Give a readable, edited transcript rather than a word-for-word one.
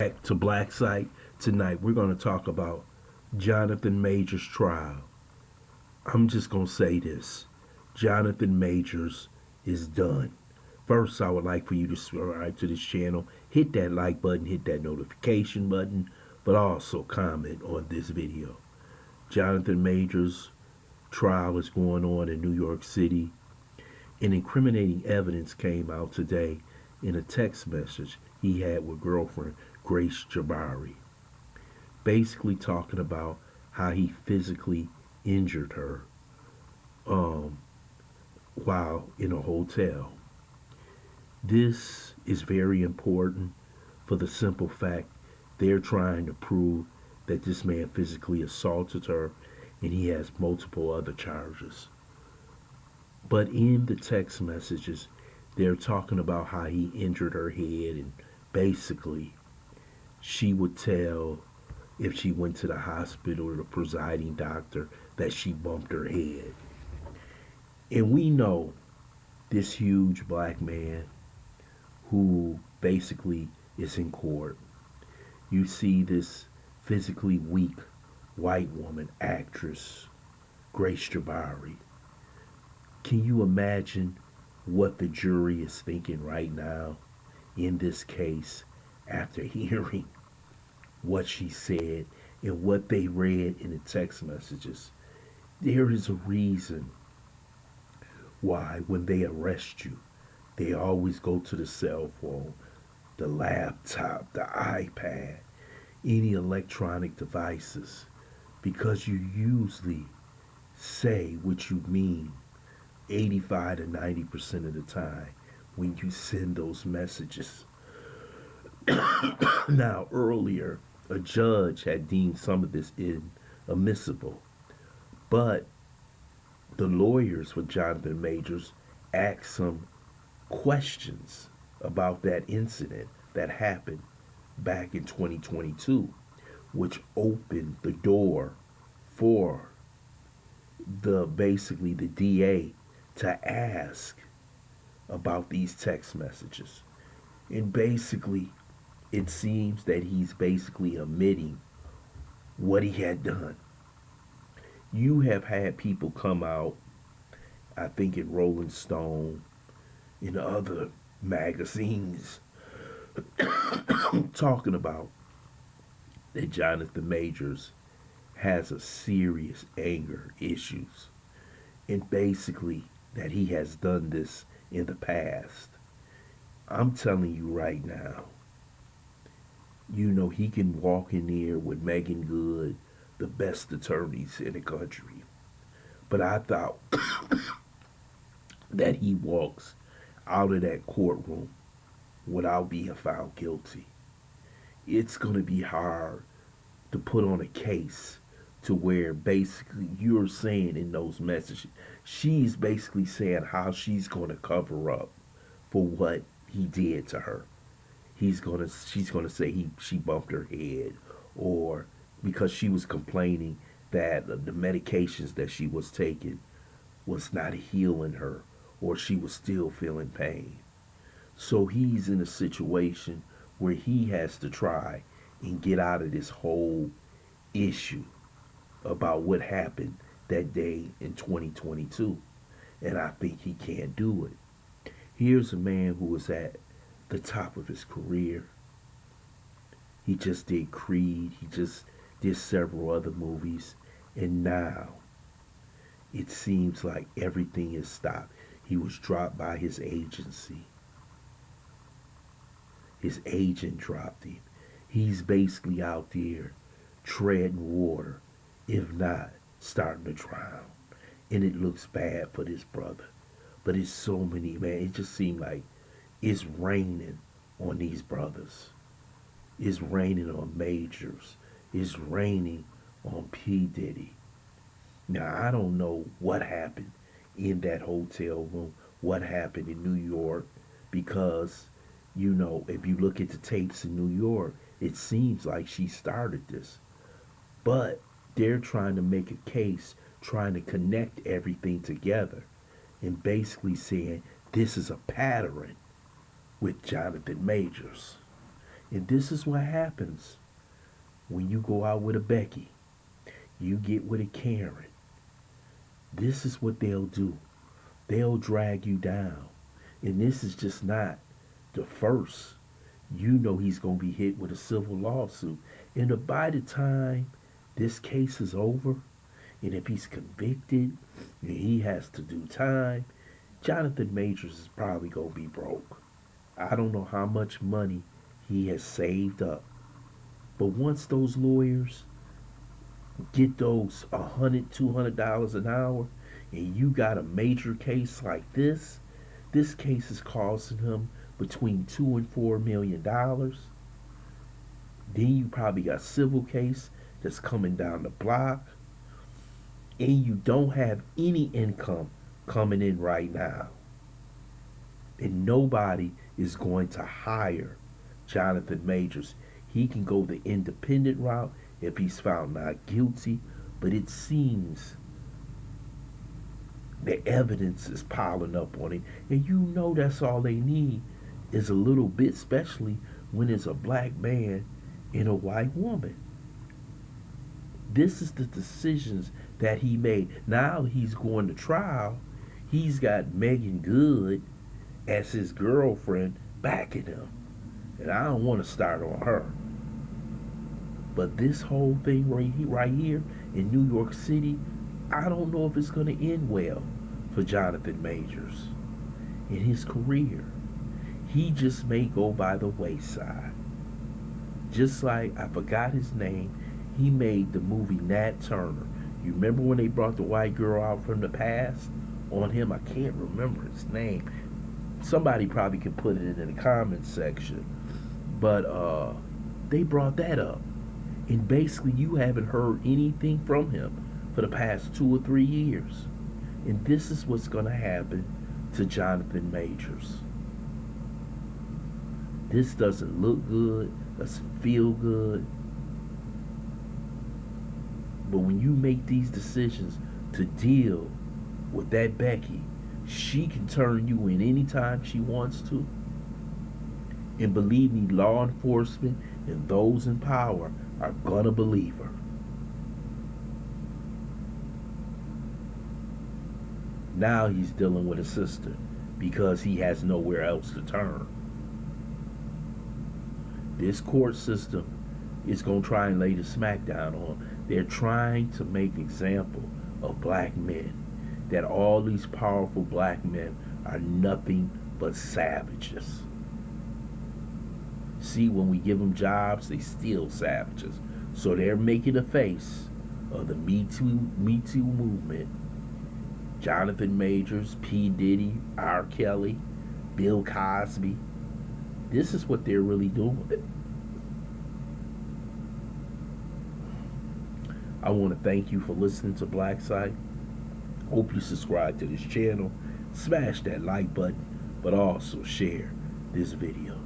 Back to Black Site. Tonight we're going to talk about Johnathan Majors' trial. I'm just going to say this. Johnathan Majors is done. First, I would like for you to subscribe to this channel, hit that like button, hit that notification button, but also comment on this video. Johnathan Majors' trial is going on in New York City, and incriminating evidence came out today in a text message he had with girlfriend Grace Jabbari, basically talking about how he physically injured her um, while in a hotel. This is very important for the simple fact they're trying to prove that this man physically assaulted her and he has multiple other charges. But in the text messages, they're talking about how he injured her head, and basically she would tell, if she went to the hospital or the presiding doctor, that she bumped her head. And we know this huge black man who basically is in court. You see this physically weak white woman actress, Grace Jabbari. Can you imagine what the jury is thinking right now in this case after hearing what she said and what they read in the text messages? There is a reason why when they arrest you, they always go to the cell phone, the laptop, the iPad, any electronic devices, because you usually say what you mean 85 to 90% of the time when you send those messages. Now, earlier, a judge had deemed some of this inadmissible, but the lawyers for Johnathan Majors asked some questions about that incident that happened back in 2022, which opened the door for the DA to ask about these text messages. And basically, it seems that he's basically admitting what he had done. You have had people come out, I think in Rolling Stone, in other magazines, talking about that Johnathan Majors has a serious anger issues, and basically that he has done this in the past. I'm telling you right now, he can walk in there with Megan Good, the best attorneys in the country. But I thought that he walks out of that courtroom without being found guilty. It's going to be hard to put on a case to where basically you're saying in those messages, she's basically saying how she's going to cover up for what he did to her. She's gonna say she bumped her head, or because she was complaining that the medications that she was taking was not healing her, or she was still feeling pain. So he's in a situation where he has to try and get out of this whole issue about what happened that day in 2022. And I think he can't do it. Here's a man who was at the top of his career. He just did Creed. He just did several other movies. And now it seems like everything is stopped. He was dropped by his agency. His agent dropped him. He's basically out there treading water, if not starting to drown. And it looks bad for this brother. But it's so many, man. It just seemed like it's raining on these brothers. It's raining on Majors. It's raining on P. Diddy. Now, I don't know what happened in that hotel room, what happened in New York, because, if you look at the tapes in New York, it seems like she started this. But they're trying to make a case, trying to connect everything together, and basically saying this is a pattern with Johnathan Majors. And this is what happens when you go out with a Becky. You get with a Karen. This is what they'll do. They'll drag you down. And this is just not the first. You know he's going to be hit with a civil lawsuit. And by the time this case is over, and if he's convicted and he has to do time, Johnathan Majors is probably going to be broke. I don't know how much money he has saved up. But once those lawyers get those $100, $200 an hour, and you got a major case like this case is costing him between $2 and $4 million. Then you probably got a civil case that's coming down the block, and you don't have any income coming in right now. And nobody is going to hire Johnathan Majors. He can go the independent route if he's found not guilty, but it seems the evidence is piling up on him. And you know that's all they need is a little bit, especially when it's a black man and a white woman. This is the decisions that he made. Now he's going to trial. He's got Megan Good as his girlfriend backing him. And I don't want to start on her. But this whole thing right here in New York City, I don't know if it's going to end well for Johnathan Majors in his career. He just may go by the wayside. Just like, I forgot his name, he made the movie Nat Turner. You remember when they brought the white girl out from the past on him? I can't remember his name. Somebody probably can put it in the comments section. But they brought that up. And basically you haven't heard anything from him for the past 2 or 3 years. And this is what's going to happen to Johnathan Majors. This doesn't look good, doesn't feel good. But when you make these decisions to deal with that Becky, she can turn you in anytime she wants to. And believe me, law enforcement and those in power are gonna believe her. Now he's dealing with a sister because he has nowhere else to turn. This court system is gonna try and lay the smackdown on. They're trying to make example of black men, that all these powerful black men are nothing but savages. See, when we give them jobs, they steal savages. So they're making a face of the Me Too movement. Johnathan Majors, P. Diddy, R. Kelly, Bill Cosby. This is what they're really doing. I want to thank you for listening to Black Site. Hope you subscribe to this channel. Smash that like button, but also share this video.